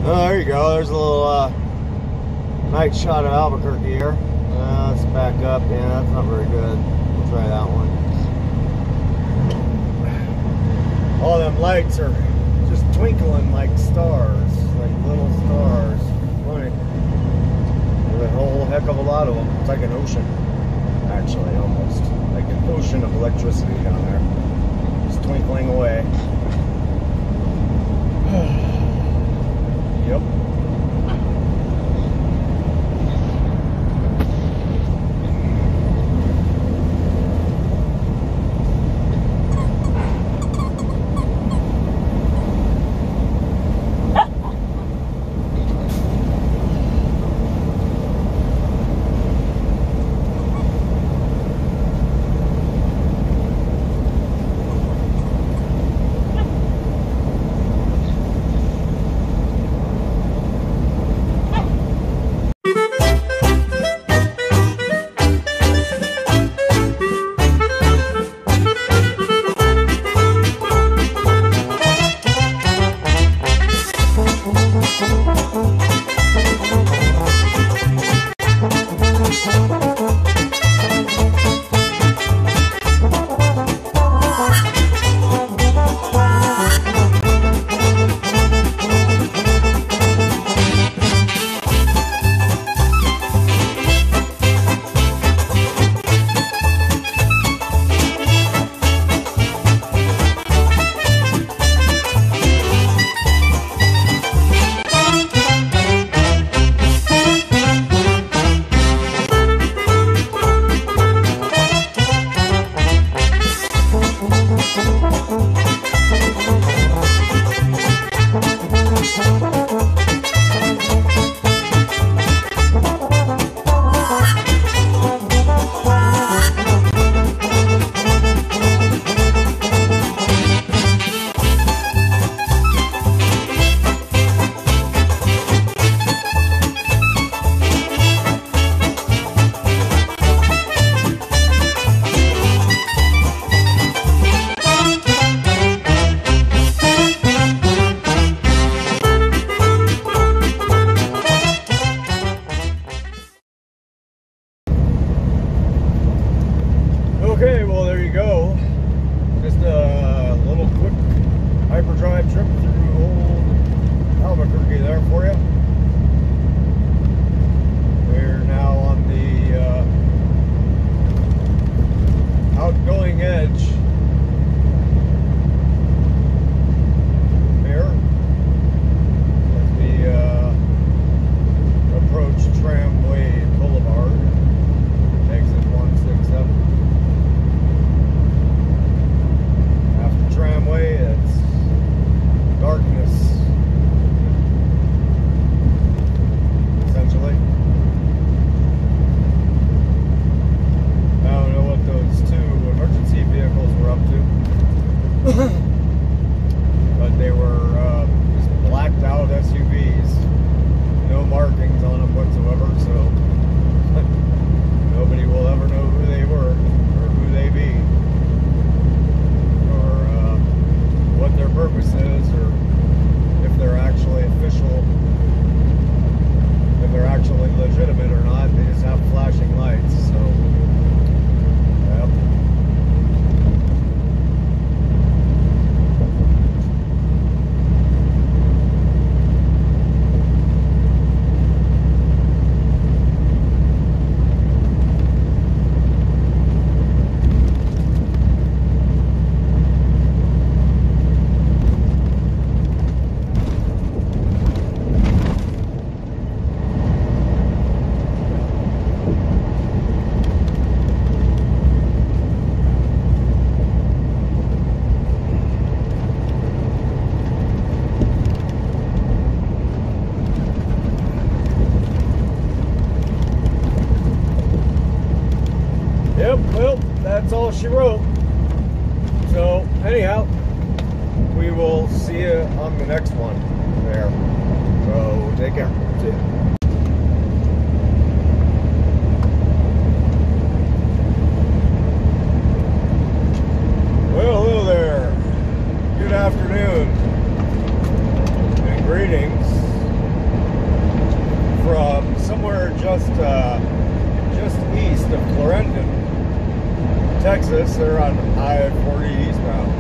Oh, there you go. There's a little night shot of Albuquerque here. Let's back up. Yeah, that's not very good. We'll try that one. All them lights are just twinkling like stars, like little stars. Funny. There's a whole heck of a lot of them. It's like an ocean, actually, almost. Like an ocean of electricity down there. Just twinkling away. Yep. Okay, well there you go. Just a little quick hyperdrive trip through old Albuquerque there for you. We're now on the outgoing edge here as we approach Tramway Boulevard, exit 167. Tramway, it's darkness, essentially. I don't know what those two emergency vehicles were up to, but they were just blacked out SUVs, no markings on them whatsoever, so nobody will ever know who they were or who they be. What their purpose is, or if they're actually official, if they're actually legitimate or not. They just have flashing lights, so yep. Well, that's all she wrote. So, anyhow, we will see you on the next one there. So, take care. See ya. Well, hello there. Good afternoon. And greetings. just east of Clarendon, Texas. They're on I-40 eastbound.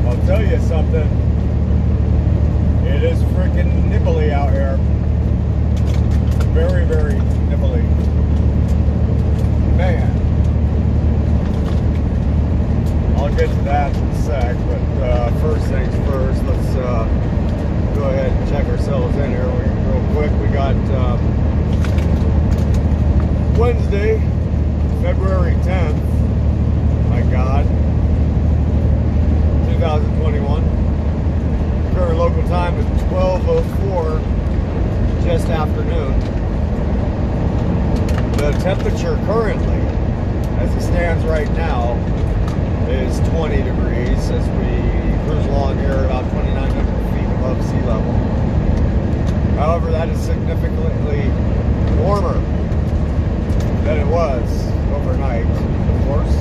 I'll tell you something. It is freaking nibbly out here. Very, very nibbly. Man. I'll get to that in a sec, but first things first, let's go ahead and check ourselves in here real quick. We got Wednesday, February 10th, my God, 2021. Current local time is 12:04, just afternoon. The temperature currently, as it stands right now, is 20 degrees as we cruise along here about 2,900 feet above sea level. However, that is significantly warmer than it was overnight, of course.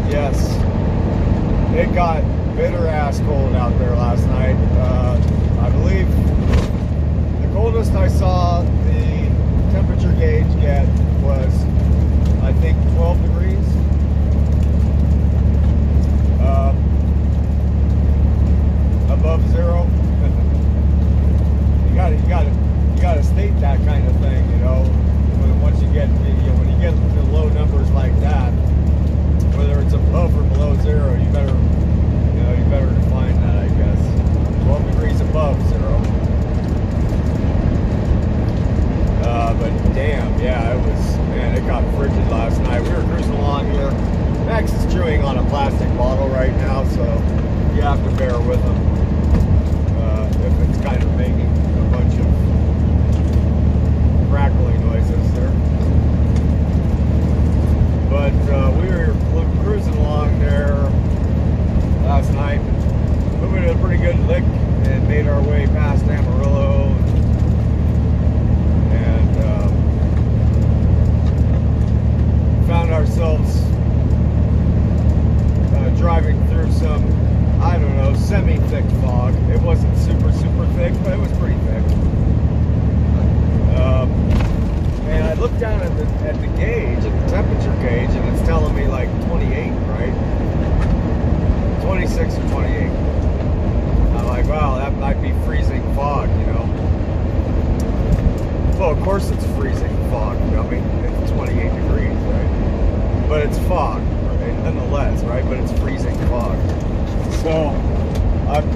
Yes, it got bitter ass cold out there last night. I believe the coldest I saw the temperature gauge get was, I think, 12 degrees. Above zero. you gotta state that kind of thing, you know. Once you get, when you get to low numbers like that, whether it's above or below zero, you better define that, I guess. 12 degrees above zero. But damn, yeah, it got frigid last night. We were cruising along here. Max is chewing on a plastic bottle right now, so you have to bear with him if it's kind of making a bunch of crackling noises there. But we were cruising along there last night, moving at a pretty good lick, and made our way past Amarillo. Found ourselves driving through some, I don't know, semi-thick fog. It wasn't super, super thick, but it was pretty thick. And I looked down at the gauge, at the temperature gauge, and it's telling me like 28, right? 26 or 28. I'm like, wow, that might be freezing fog, you know? Well, of course it's freezing fog, dummy. It's 28 degrees, right? But it's fog, right? Nonetheless, right? But it's freezing fog. So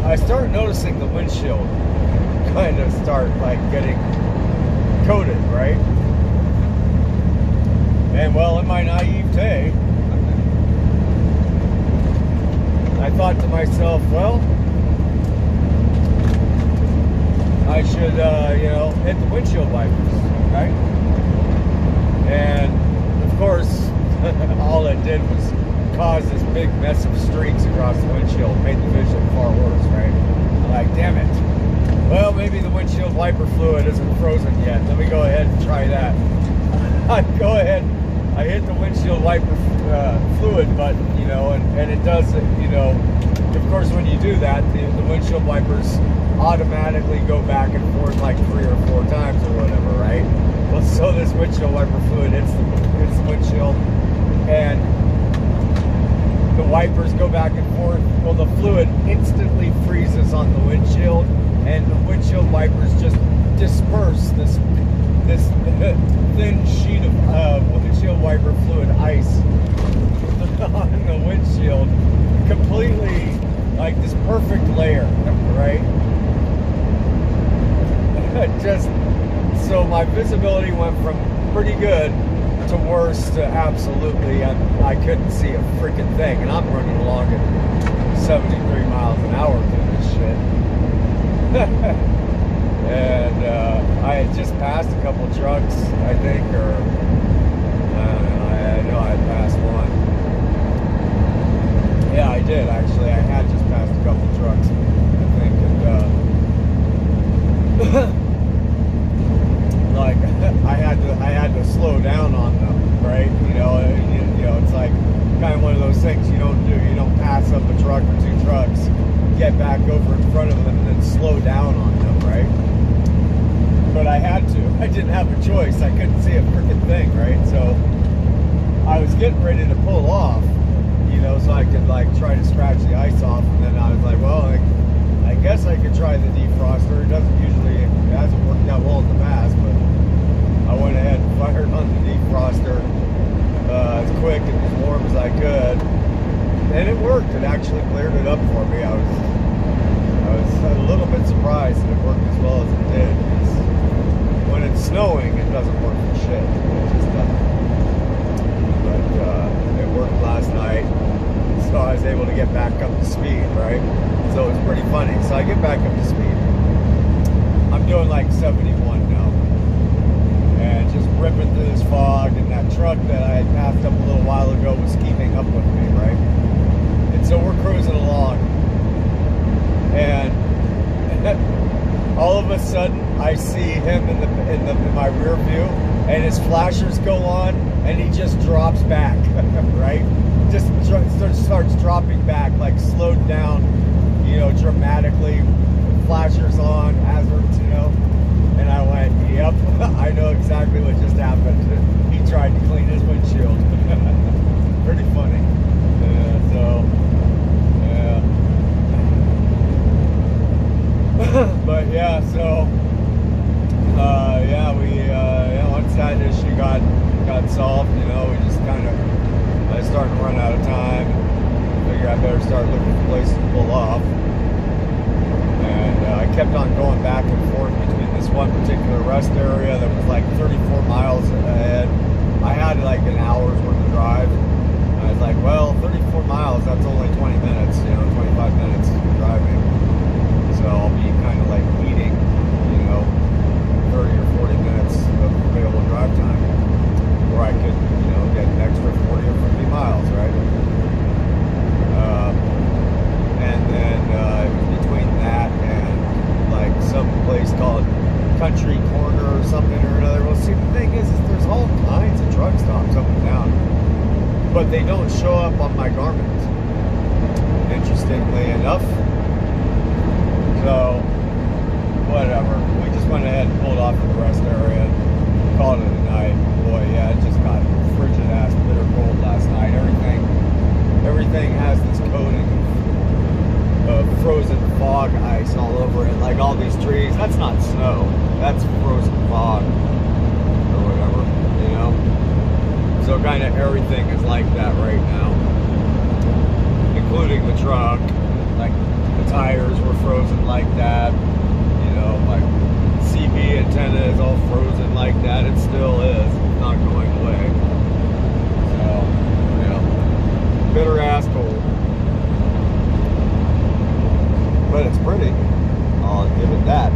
I started noticing the windshield kind of start like getting coated, right? And well, in my naivete, I thought to myself, well, I should, hit the windshield wipers, right? And of course, all it did was cause this big mess of streaks across the windshield, made the vision far worse, right? I'm like, damn it. Well, maybe the windshield wiper fluid isn't frozen yet. Let me go ahead and try that. I go ahead, I hit the windshield wiper fluid button, you know, and it does, you know, of course, when you do that, the windshield wipers automatically go back and forth like 3 or 4 times or whatever, right? Well, so this windshield wiper fluid hits the windshield, and the wipers go back and forth. Well, the fluid instantly freezes on the windshield, and the windshield wipers just disperse this thin sheet of windshield wiper fluid ice on the windshield, completely like this perfect layer, right? Just so my visibility went from pretty good to worse to absolutely, I couldn't see a freaking thing, and I'm running along at 73 miles an hour through this shit. And I had just passed a couple trucks, I think, or I know I had passed one. Yeah, I did actually. I had just passed a couple trucks, I think, and like I had to slow down on them, right? You know, it's like kind of one of those things you don't do. You don't pass up a truck or two trucks, get back over in front of them, and then slow down on them, right? But I had to. I didn't have a choice. I couldn't see a freaking thing, right? So I was getting ready to pull off, you know, so I could like try to scratch the ice off, and then I was like, well, I guess I could try the defroster. It hasn't worked out well in the past, but I went ahead and fired on the defroster as quick and as warm as I could, and it worked. It actually cleared it up for me. I was a little bit surprised that it worked as well as it did. When it's snowing, it doesn't work for shit. It just doesn't. But it worked last night, so I was able to get back up to speed, right? So it's pretty funny. So I get back up to speed. I'm doing like 71 now. And just ripping through this fog, and that truck that I had passed up a little while ago was keeping up with me, right? And so we're cruising along. And all of a sudden, I see him in my rear view, and his flashers go on, and he just drops back, right? Just starts dropping back, like slowed down, you know, dramatically. Flashers on, hazards, you know. And I went, yep, I know exactly what just happened. He tried to clean his windshield. Pretty funny. But yeah, so once that issue got solved, you know, we just kind of, I was starting to run out of time. Figure I better start looking for places to pull off. And I kept on going back and forth between this one particular rest area that was like 34 miles ahead. I had like an hour's worth of drive. I was like, well, 34 miles, that's only 20 minutes, you know, 25 minutes driving. So I'll be kind of like eating, you know, 30 or 40 minutes of available drive time, where I could, you know, get an extra 40 or 50 miles, right? And then between that and like some place called Country Corner or something or another. Well, see, the thing is there's all kinds of truck stops up and down, but they don't show up on my Garmin, interestingly enough. So, whatever. We just went ahead and pulled off to the rest area and called it a night. Boy, yeah, it just got frigid ass bitter cold last night. Everything has this coating of frozen fog ice all over it. Like all these trees, that's not snow. That's frozen fog or whatever, you know? So kind of everything is like that right now, including the truck. Like the tires were frozen like that, you know, like CB antenna is all frozen like that. It still is. It's not going away. So, you know, bitter ass cold. But it's pretty. I'll give it that.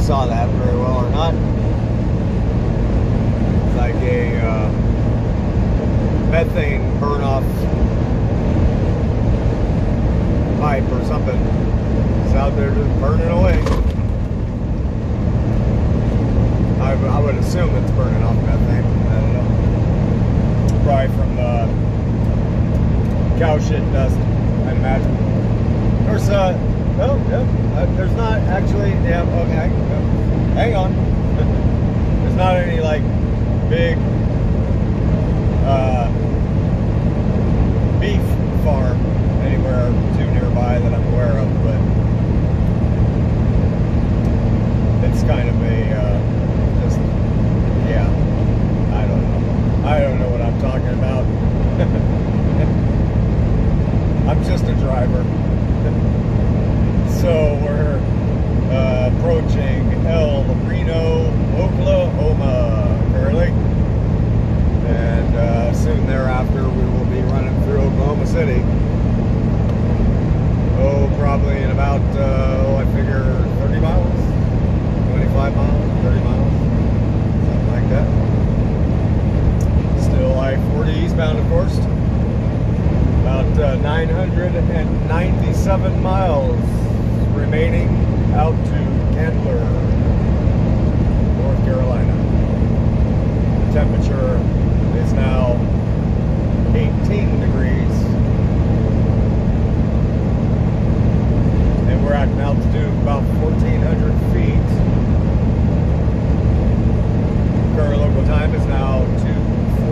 Saw that very well or not. like a methane burn off pipe or something. It's out there just burning away. I would assume it's burning off methane. I don't know. Probably from cow shit dust, I'd imagine. Of course, there's not actually, okay, hang on. There's not any like big beef farm anywhere too nearby that I'm aware of, but it's kind of a just, yeah, I don't know what I'm talking about. I'm just a driver. So we're approaching El Reno, Oklahoma currently, and soon thereafter we will be running through Oklahoma City. Oh, probably in about, I figure 30 miles, 25 miles, 30 miles, something like that. Still I-40 eastbound, of course. About 997 miles remaining out to Candler, North Carolina. The temperature is now 18 degrees. And we're at an altitude of about 1,400 feet. Current local time is now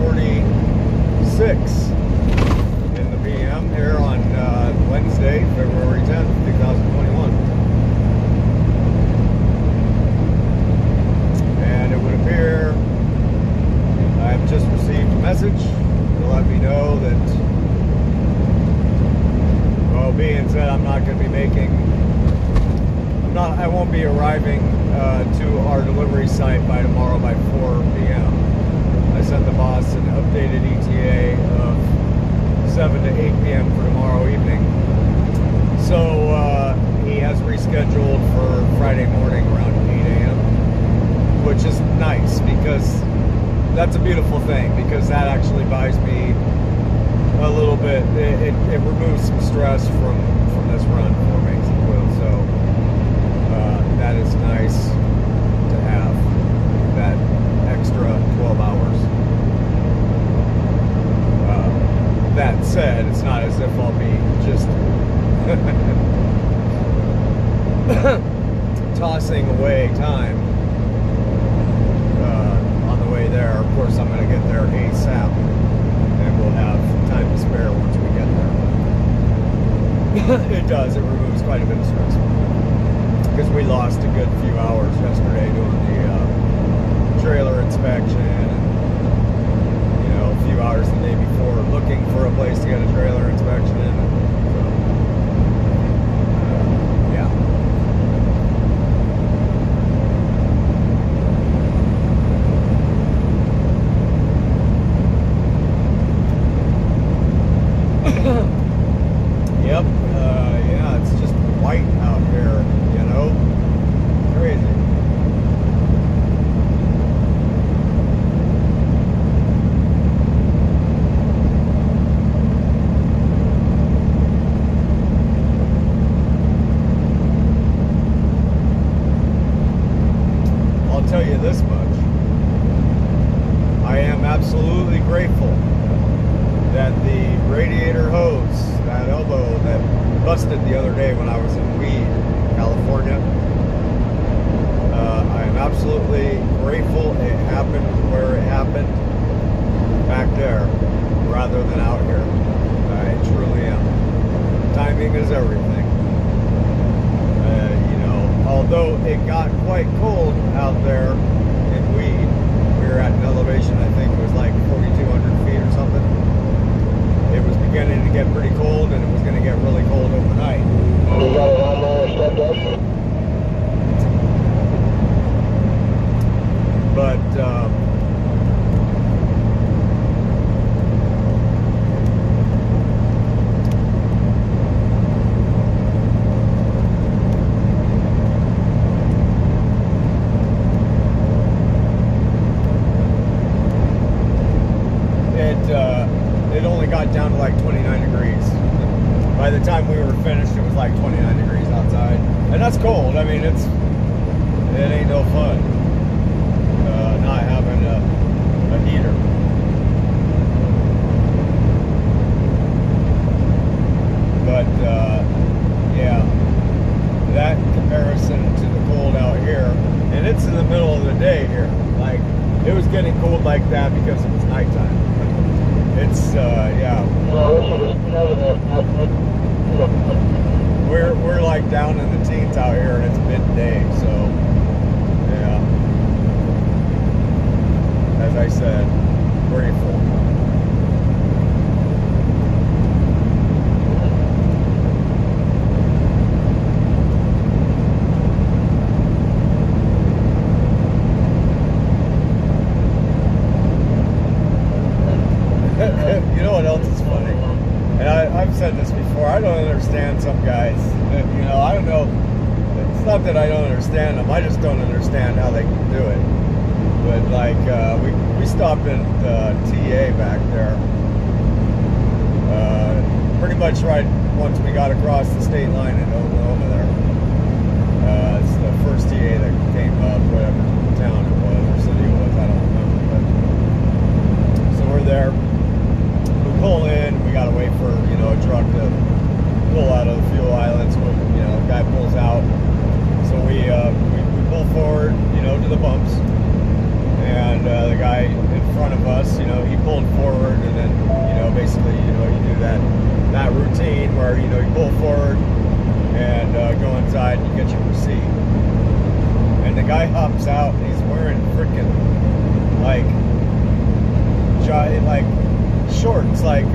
2:46 in the PM here on Wednesday, February 10th, 2021. And it would appear I've just received a message to let me know that, well, being said, I'm not going to be I won't be arriving to our delivery site by tomorrow by 4 p.m. I sent the boss an updated ETA of 7 to 8 p.m. for tomorrow evening. So he has rescheduled for Friday morning around 8 a.m., which is nice because that's a beautiful thing, because that actually buys me a little bit, it removes some stress from this run for me. So that is nice to have that extra 12 hours. That said, it's not as if I'll be just tossing away time on the way there. Of course, I'm going to get there ASAP, and we'll have time to spare once we get there. It does. It removes quite a bit of stress, because we lost a good few hours yesterday doing the trailer inspection, and a few hours the day before looking for a place to get a trailer inspection in. So, yeah. Yep. Yeah, it's just white out here, crazy. I'll tell you this much. I am absolutely grateful that the radiator hose, that elbow that busted the other day when I was in Weed, California, I am absolutely grateful it happened where it happened, back there, rather than out here. I truly am. Timing is everything. Although it got quite cold out there in Weed, we were at an elevation, I think it was like 4,200 feet or something. It was beginning to get pretty cold, and it was going to get really cold overnight. We got it on there, stepped up. But it was getting cold like that because it was nighttime. It's yeah. We're like down in the teens out here, and it's midday, so yeah. As I said, grateful. You know what else is funny? And I've said this before, I don't understand some guys. You know, I don't know. It's not that I don't understand them, I just don't understand how they can do it. But like, we stopped at TA back there. Pretty much right once we got across the state line in Oklahoma there. It's the first TA that came up, whatever town it was or city it was, I don't remember. But so we're there. Pull in, we gotta wait for, you know, a truck to pull out of the fuel island. So, you know, a guy pulls out. So we pull forward, you know, to the bumps. And the guy in front of us, you know, he pulled forward, and then, you know, basically, you know, you do that routine where, you know, you pull forward and go inside and you get your receipt. And the guy hops out and he's wearing freaking like shorts, like you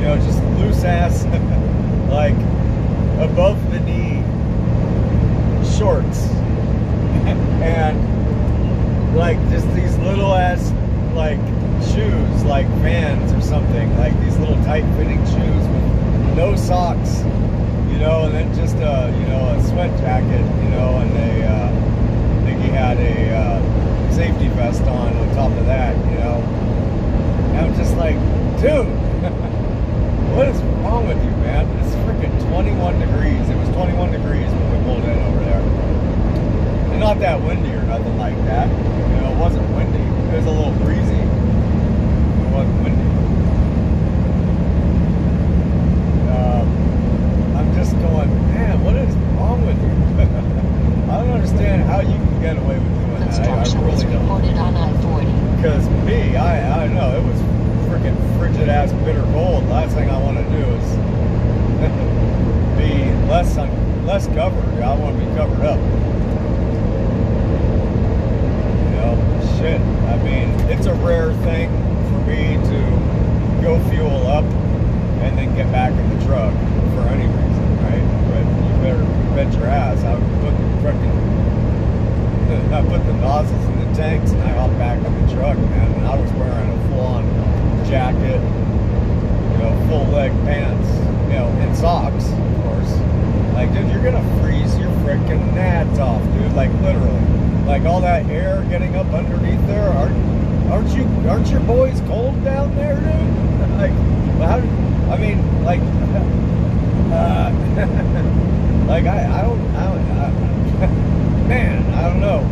know, just loose ass like above the knee shorts and like just these little ass like shoes, like Vans or something, like these little tight fitting shoes with no socks, you know, and then just you know, a sweat jacket, you know, and I think he had a safety vest on top of that, you know. And I'm just like, dude, what is wrong with you, man? It's freaking 21 degrees. It was 21 degrees when we pulled in over there. And not that windy or nothing like that. You know, it wasn't windy. It was a little breezy. It wasn't windy. I'm just going, man, what is wrong with you? I don't understand how you can get away with doing that. I really don't. Reported on I-40. Because me, I don't know, it was freaking frigid ass bitter cold. Last thing I want to do is be less covered. I want to be covered up. You know, shit. I mean, it's a rare thing for me to go fuel up and then get back in the truck for any reason, right? But you better bet your ass I put the nozzles in the tanks and I hopped back in the truck, man. And I was wearing a full-on jacket, you know, full leg pants, you know, and socks, of course. Like, dude, you're gonna freeze your freaking nads off, dude. Like, literally. Like, all that air getting up underneath there. Aren't your boys cold down there, dude? Like, how? I mean, like, like I don't man, I don't know.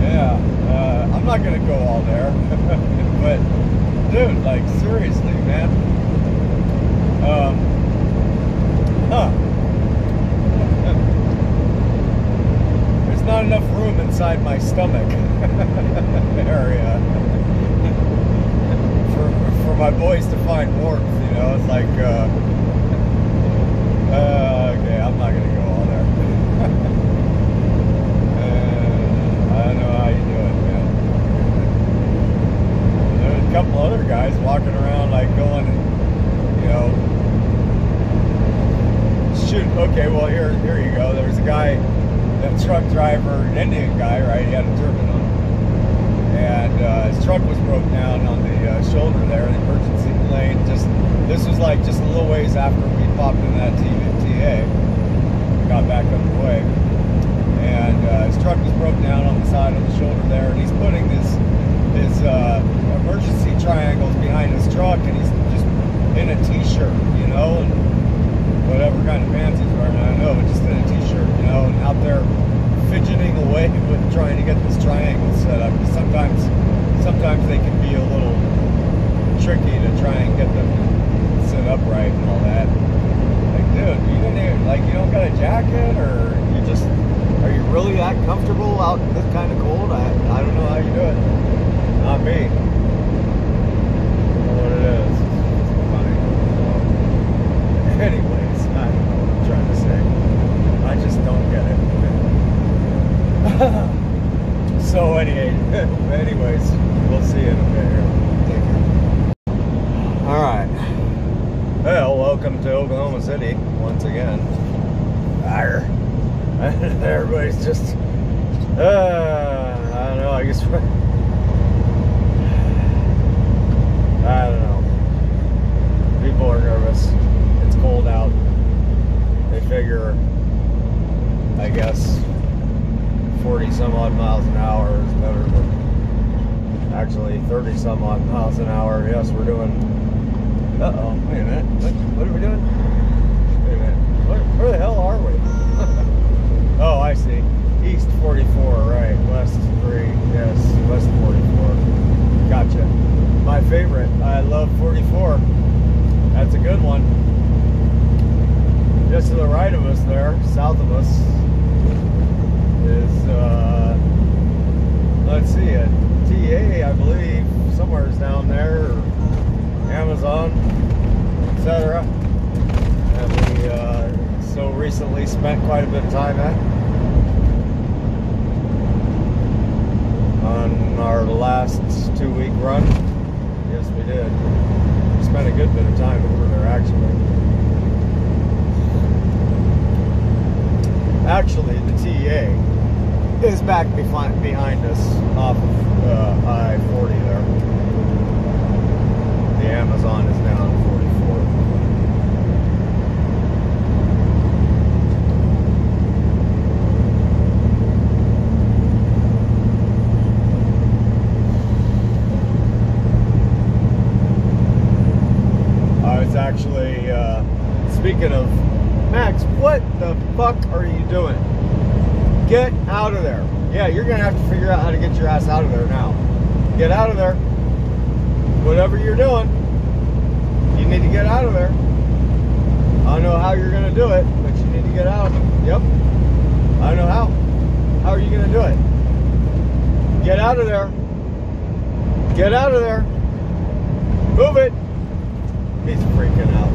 Yeah, I'm not gonna go all there, but dude, like, seriously, man. There's not enough room inside my stomach area for my boys to find warmth. You know, it's like, okay, I'm not gonna go all there. I don't know how you do it, man. There's a couple other guys walking around, like, going, you know, shoot. Okay, well, here you go. There was a guy, that truck driver, an Indian guy, right? He had a turban on, and his truck was broke down on the shoulder there, in the emergency lane. This was like just a little ways after we popped in that TA, got back underway, and his truck was broke down on the side of the shoulder there, and he's putting his emergency triangles behind his truck, and he's just in a t-shirt, you know, and whatever kind of pants he's wearing, I don't know, but just in a t-shirt, you know, and out there fidgeting away with trying to get this triangle set up. Sometimes they can be a little tricky to try and get them set up right and all that. Like, dude, you don't got a jacket, or are you really that comfortable out in this kind of cold? I don't know how you do it. Not me. I don't know what it is. It's funny. Anyways, I don't know what I'm trying to say. I just don't get it. So anyways, we'll see you in a bit here. Take care. Alright. Well, welcome to Oklahoma City once again. Arr. Everybody's just, I don't know, I guess, I don't know. People are nervous. It's cold out. They figure, I guess, 40 some odd miles an hour is better than actually 30 some odd miles an hour. Yes, we're doing, uh-oh, wait a minute. What are we doing? Wait a minute. Where the hell are we? Oh, I see. East 44, right. West 3. Yes, West 44. Gotcha. My favorite. I love 44. That's a good one. Just to the right of us there, south of us, is, let's see, a TA, I believe, somewhere is down there, or Amazon, etc. And we, so recently spent quite a bit of time at on our last 2-week run. Yes, we did. We spent a good bit of time over there, actually. Actually, the TA is back behind us off of I-40 there. The Amazon is down 44. Actually, speaking of Max, what the fuck are you doing? Get out of there. Yeah, you're gonna have to figure out how to get your ass out of there now. Get out of there. Whatever you're doing, you need to get out of there. I don't know how you're gonna do it, but you need to get out. Yep. I don't know how. How are you gonna do it? Get out of there. Get out of there. Move it. He's freaking out.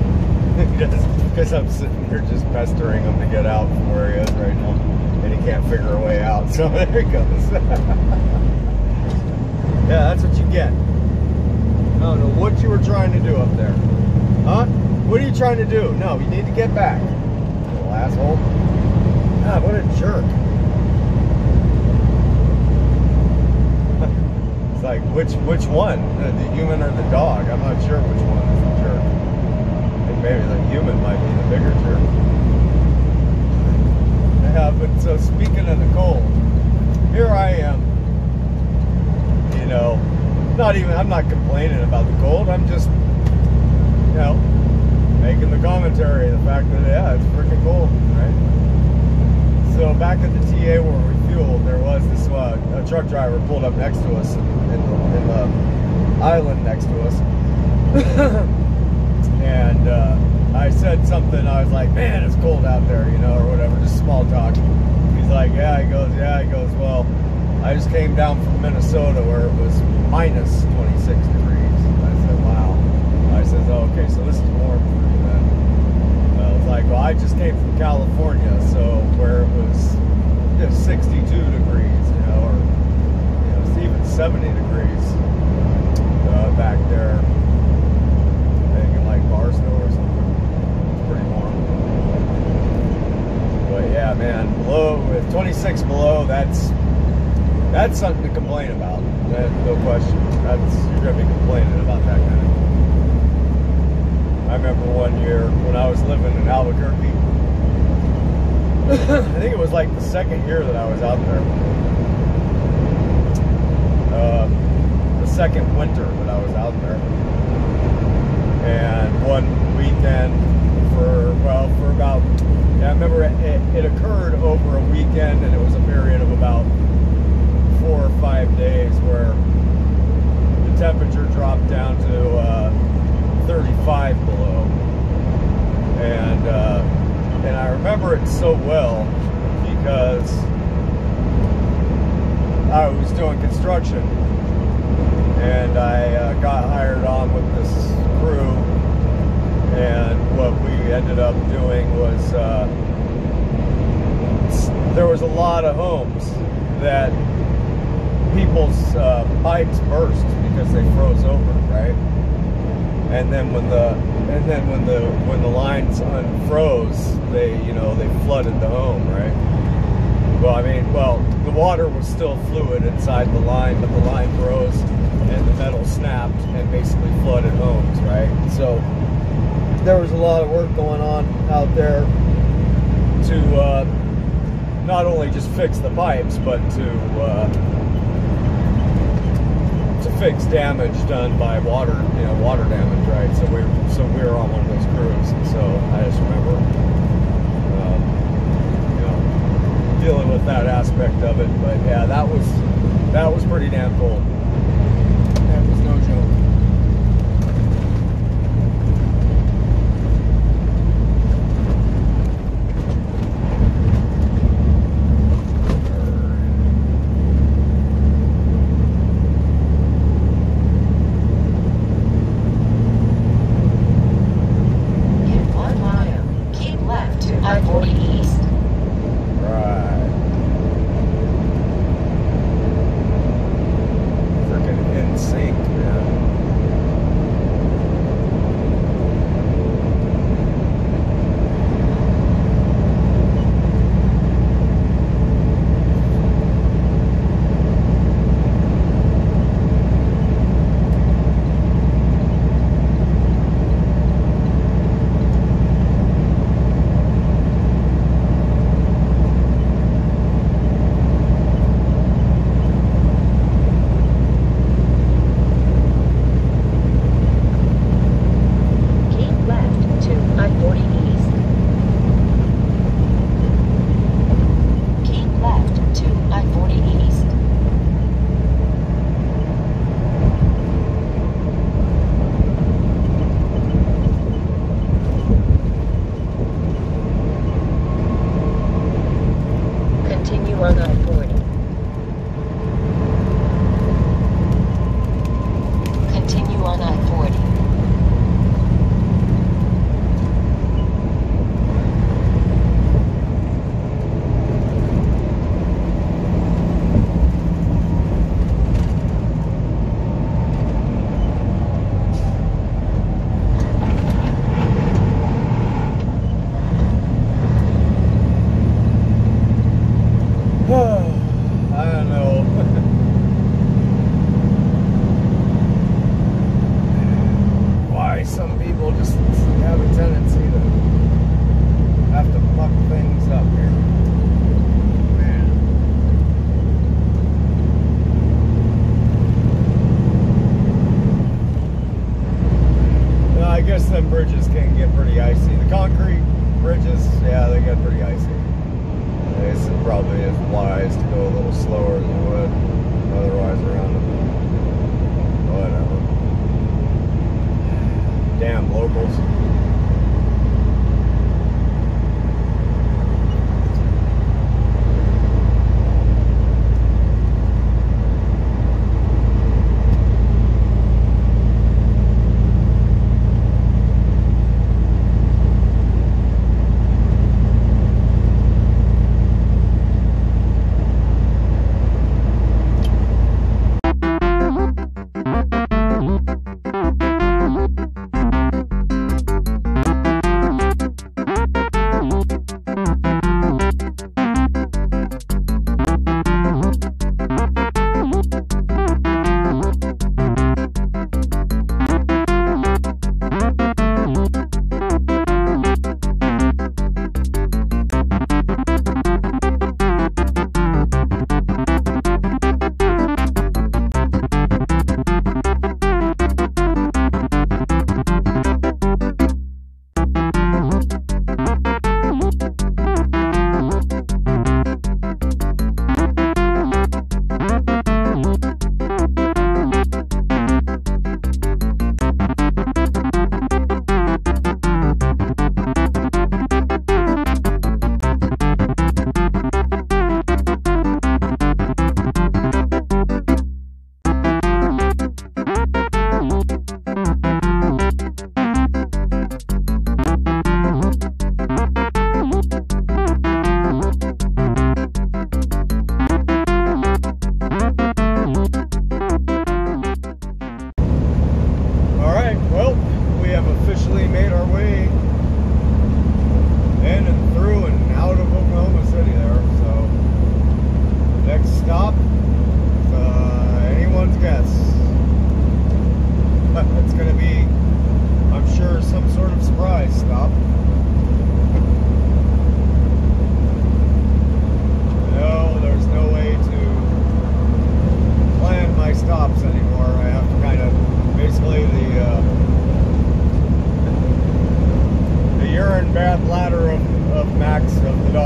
Because I'm sitting here just pestering him to get out from where he is right now. And he can't figure a way out. So there he goes. Yeah, that's what you get. I don't know what you were trying to do up there. Huh? What are you trying to do? No, you need to get back. Little asshole. God, what a jerk. It's like, which one? The human or the dog? I'm not sure which one is the jerk. I think maybe the human might be the bigger jerk. Yeah, but so speaking of the cold, here I am. You know, I'm not complaining about the cold. I'm just, you know, making the commentary, the fact that, yeah, it's freaking cold, right? So back at the TA where we fueled, there was this a truck driver pulled up next to us in the island next to us. And I said something, I was like, man, it's cold out there, you know, or whatever, just small talk. He's like, yeah, he goes, well, I just came down from Minnesota where it was minus 26 degrees. I said, wow. I said, oh, okay, so this is warm for you then. I was like, well, I just came from California, so where it was 62 degrees, you know, or you know, it's even 70 degrees back there. I think in like Barstow or something. It's pretty warm. But yeah, man, below, with 26 below, that's something to complain about. No question. You're gonna be complaining about that kind of thing. I remember one year when I was living in Albuquerque. I think it was like the second year that I was out there. The second winter that I was out there. And one weekend for about, yeah, I remember it occurred over a weekend, and it was a period of about 4 or 5 days where the temperature dropped down to 35 below. And I remember it so well because I was doing construction, and I got hired on with this crew, and what we ended up doing was there was a lot of homes that people's pipes burst because they froze over, right? And then when the lines unfroze, they flooded the home, right? Well, the water was still fluid inside the line, but the line froze and the metal snapped and basically flooded homes, right? So there was a lot of work going on out there to not only just fix the pipes, but to fix damage done by water damage, right? So we were on one of those crews, and so I just remember dealing with that aspect of it. But yeah, that was pretty damn cool. That was no joke. In 1 mile, keep left to I-40 East. Right. Freaking in sync, man. Keep left to I-40 East. Keep left to I-40 East. Continue on I-40. Continue on I-40. I don't know. Why some people just have a tendency to have to fuck things up here. Man. Well, I guess them bridges can get pretty icy. The concrete bridges, yeah, they get pretty icy. It's probably is wise to go a little slower than you would otherwise around them. Whatever. Damn locals.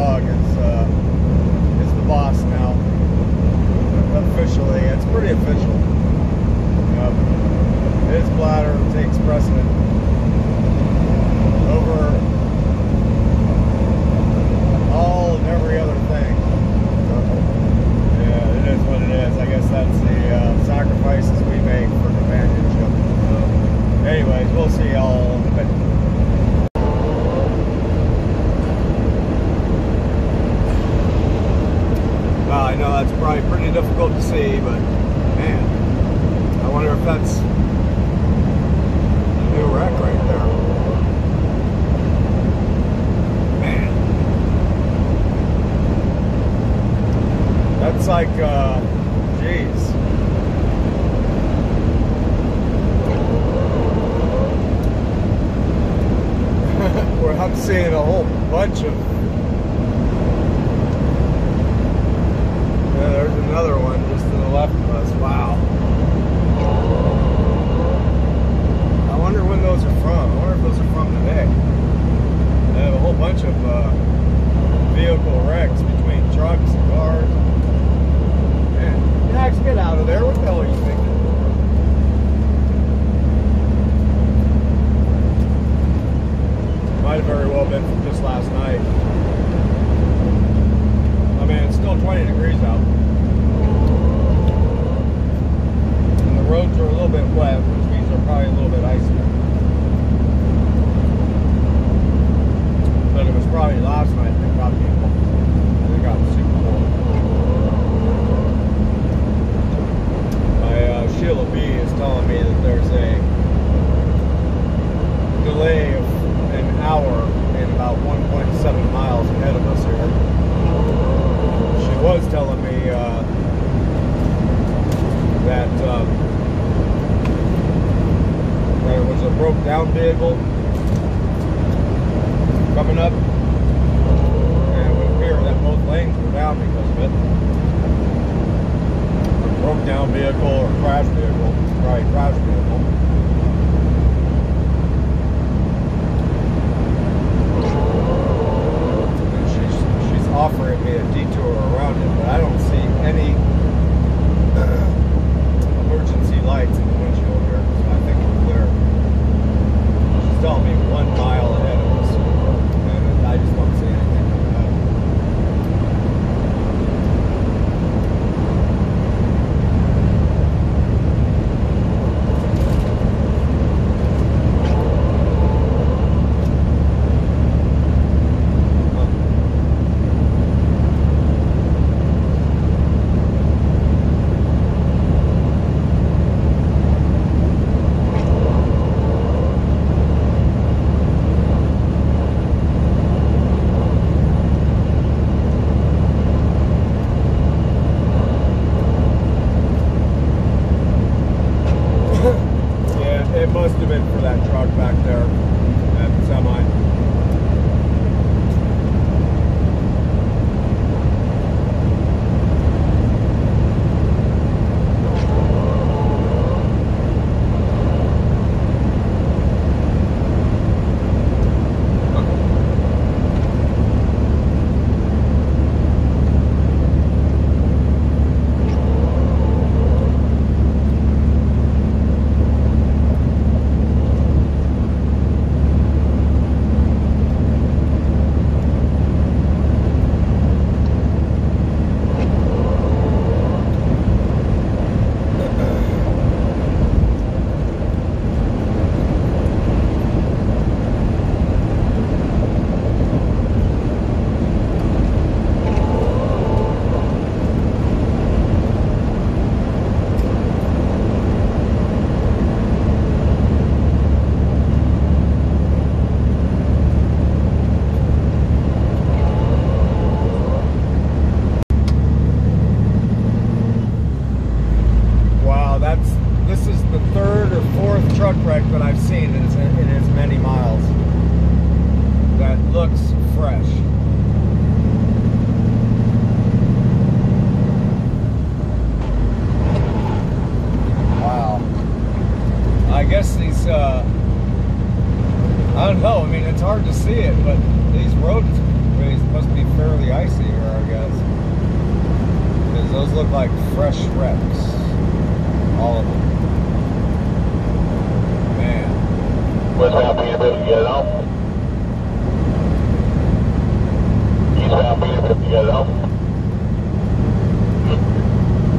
dog is the boss now. Officially, it's pretty official. His bladder takes precedent over all and every other thing. Yeah, it is what it is. I guess that's the sacrifices we make for companionship. Anyways, we'll see y'all in a bit. Well, I know that's probably pretty difficult to see, but man, I wonder if that's a new wreck right there. Man, that's like, geez. Where I'm seeing a whole bunch of. Yeah, there's another one just to the left of us. Wow. I wonder when those are from. I wonder if those are from today. They have a whole bunch of vehicle wrecks between trucks and cars. Man, Max, get out of there. What the hell are you thinking? Might have very well been from just last night. I mean, it's still 20 degrees out. And the roads are a little bit wet, which means they're probably a little bit icy. But it was probably last night they got people. They got super cold. My Sheila B is telling me that there's a delay of an hour and about 1.7 miles ahead of us here. She was telling me that there was a broke down vehicle coming up, and it would appear that both lanes were down because of it. A broke down vehicle or crash vehicle, probably crash vehicle. Offering me a detour around it, but I don't see any emergency lights in the windshield here, so I think we're clear. She's telling me 1 mile ahead of us, and I just don't see anything coming up. icy here, I guess. Because those look like fresh wrecks. All of them. Man. Westbound Peterbilt, you got it off? Eastbound Peterbilt, you got it off?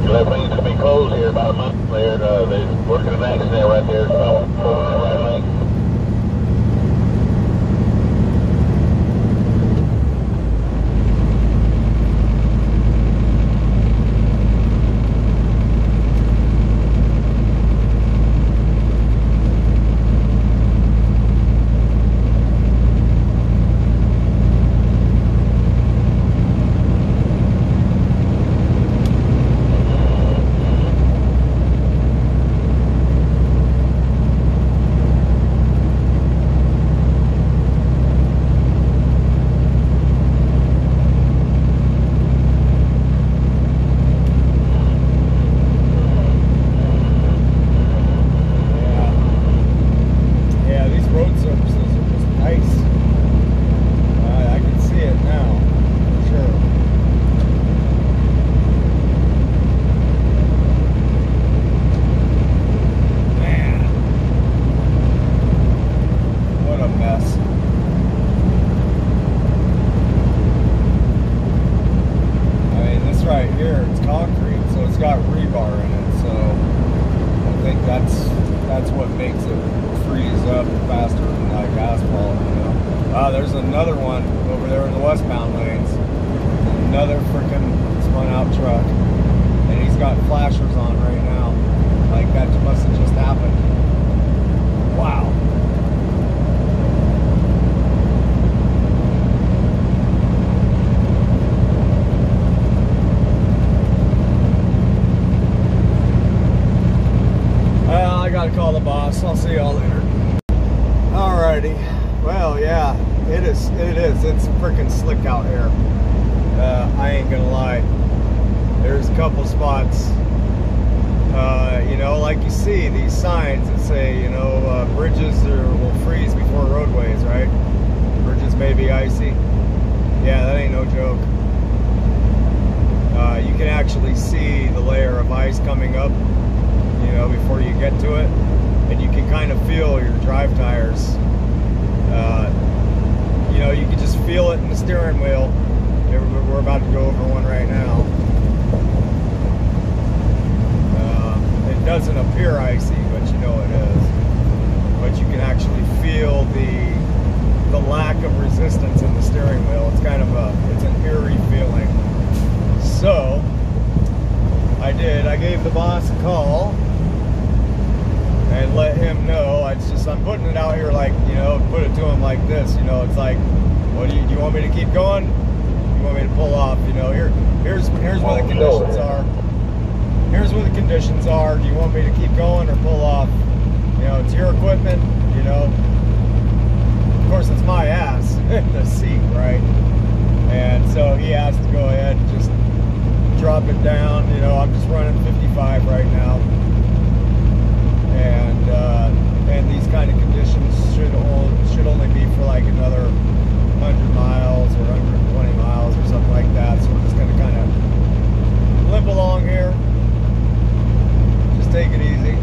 Your left lane's going to be closed here about a month there. They're working an accident right there. So I'm pulling that right lane. That's what makes it freeze up faster than like asphalt, you know. There's another one over there in the westbound lanes. Another freaking spun out truck. And he's got flashers on right now. Like that must have just happened. Wow. I gotta call the boss. I'll see y'all later. Alrighty. Well, yeah, it is. It's freaking slick out here. I ain't gonna lie. There's a couple spots. You know, like you see these signs that say, you know, bridges will freeze before roadways, right? Bridges may be icy. Yeah, that ain't no joke. You can actually see the layer of ice coming up, you know, before you get to it, and you can kind of feel your drive tires. You know, you can just feel it in the steering wheel. We're about to go over one right now. It doesn't appear icy, but you know it is. But you can actually feel the lack of resistance in the steering wheel. It's kind of it's an eerie feeling. So I gave the boss a call and let him know. I'm putting it out here like, you know, put it to him like this, you know. It's like, what do you want me to keep going? You want me to pull off? You know, here's where the conditions are. Here's where the conditions are. Do you want me to keep going or pull off? You know, it's your equipment, you know. Of course, it's my ass in the seat, right? And so he asked to go ahead and just drop it down. You know, I'm just running 55 right now. And these kind of conditions should only be for like another 100 miles or 120 miles or something like that. So we're just going to kind of limp along here. Just take it easy.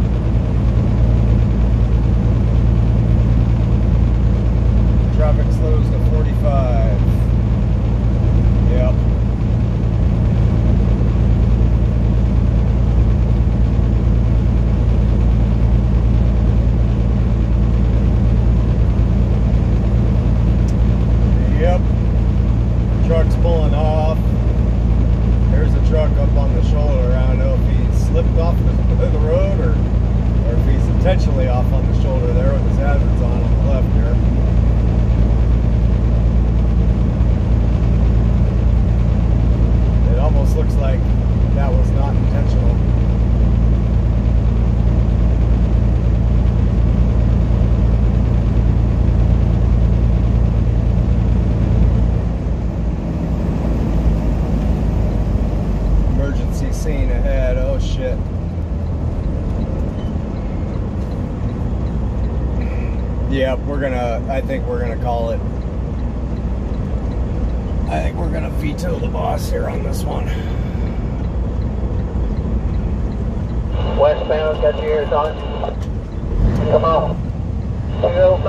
Traffic slows to 45. Yep. Yep, truck's pulling off. There's a truck up on the shoulder. I don't know if he slipped off the road or if he's intentionally off on the shoulder there with his hazards on the left here. It almost looks like that was not intentional. Scene ahead. Oh shit. Yep, I think we're gonna call it. I think we're gonna veto the boss here on this one. Westbound, got your ears on. Come on. 205,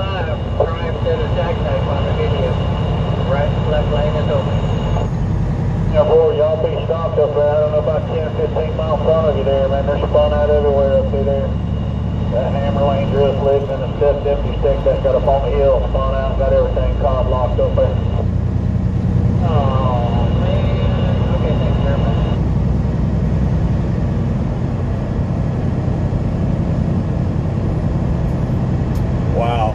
prime set of tag tape on the video. Right, left lane is open. Yeah, boy, y'all be stopped up there. I don't know about 10 or 15 miles in front of you there, man. They're spun out everywhere up through there. That hammer lane drill slipped and the fifth empty stick that got up on the hill, spun out, got everything caught locked up there. Oh, man. Okay, thanks very much. Wow.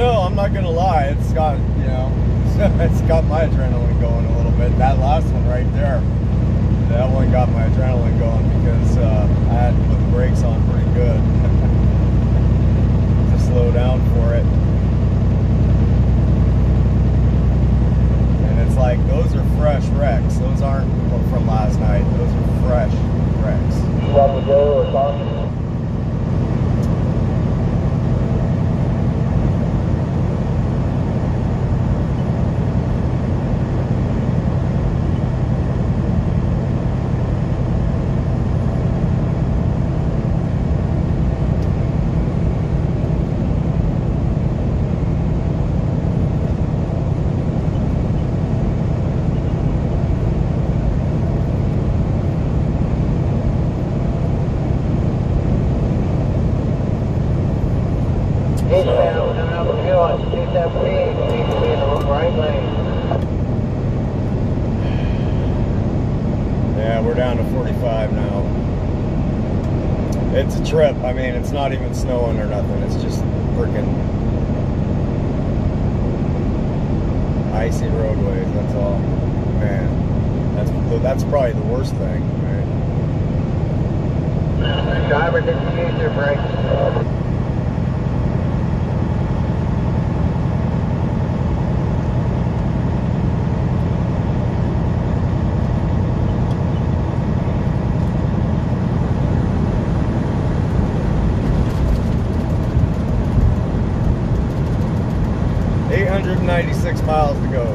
I'm not gonna lie, it's got, you know, it's got my adrenaline going a little bit. That last one right there, that one got my adrenaline going because I had to put the brakes on pretty good to slow down for it. And it's like, those are fresh wrecks. Those aren't from last night. Those are fresh wrecks. Shall we go or something? Eastbound, Albuquerque, 278, needs to be in the right lane. Yeah, we're down to 45 now. It's a trip. I mean, it's not even snowing or nothing. It's just freaking icy roadways. That's all. Man, that's probably the worst thing, right? The driver didn't use their brakes. 896 miles to go.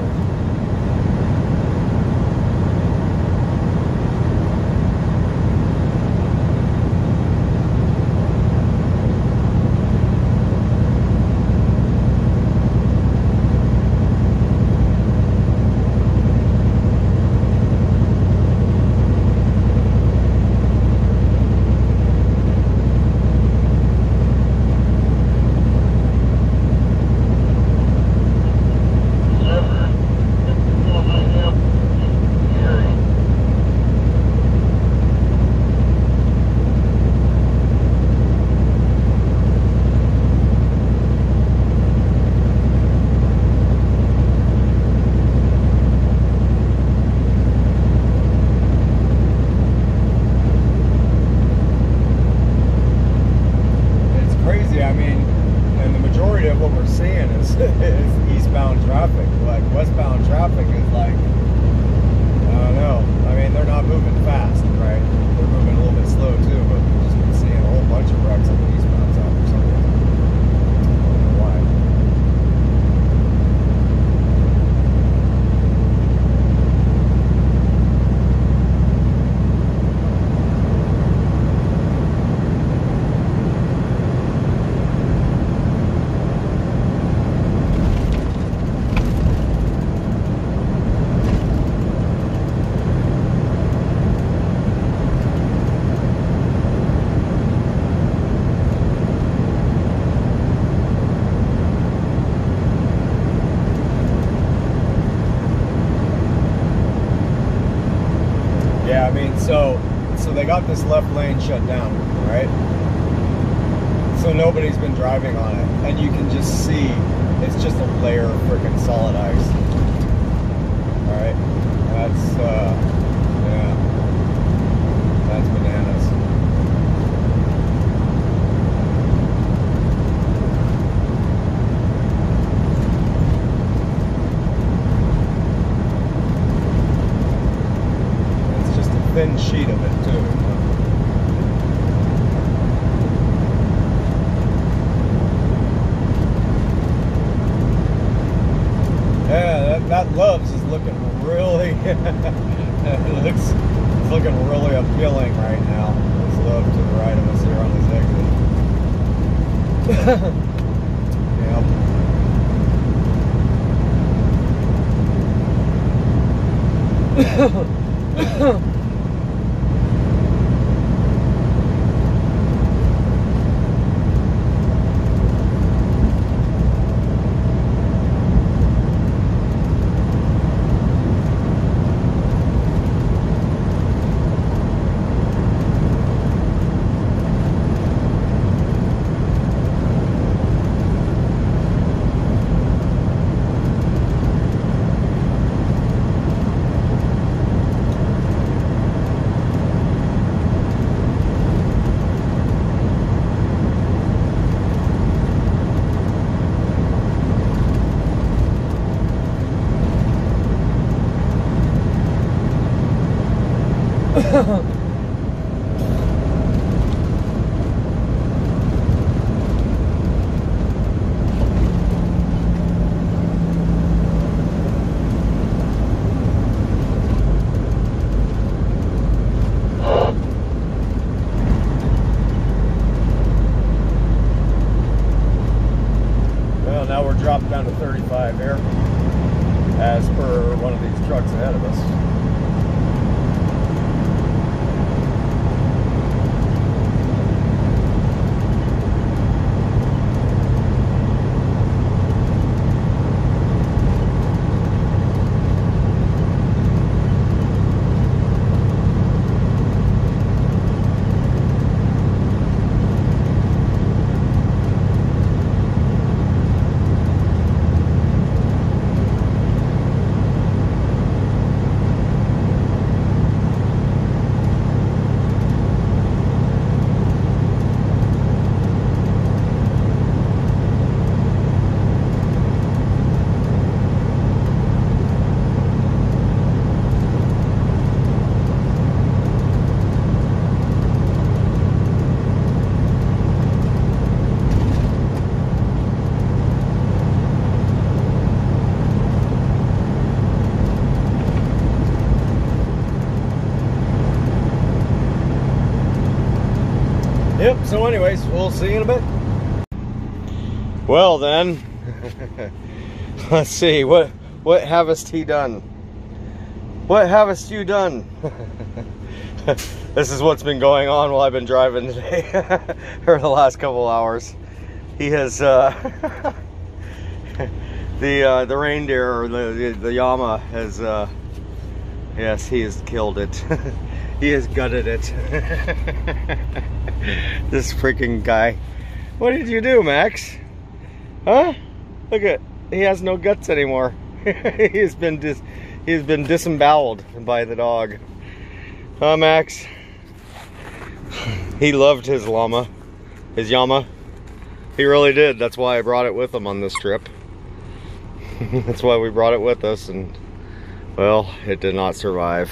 Is eastbound traffic. Like westbound traffic is like, I don't know. I mean, they're not moving fast, right? They're moving a little bit slow too, but we've just been seeing a whole bunch of wrecks on the eastbound side for some reason. I don't know why. Yeah, I mean, so they got this left lane shut down, right? So nobody's been driving on it, and you can just see it's just a layer of freaking solid ice. All right, that's yeah, that's bananas. That Loves is looking really, it's looking really appealing right now. There's Love to the right of us here on this exit. Yep. Well, now we're dropped down to 35 here, as per one of these trucks ahead of us. Yep, so anyways, we'll see you in a bit. Well then, let's see, what havest he done? What havest you done? This is what's been going on while I've been driving today, for the last couple hours. He has, the reindeer, or the llama has, yes, he has killed it. He has gutted it. This freaking guy. What did you do, Max? Huh? Look at, he has no guts anymore. He has been disemboweled by the dog. Huh, Max? He loved his llama, his llama. He really did. That's why I brought it with him on this trip. That's why we brought it with us, and well, it did not survive.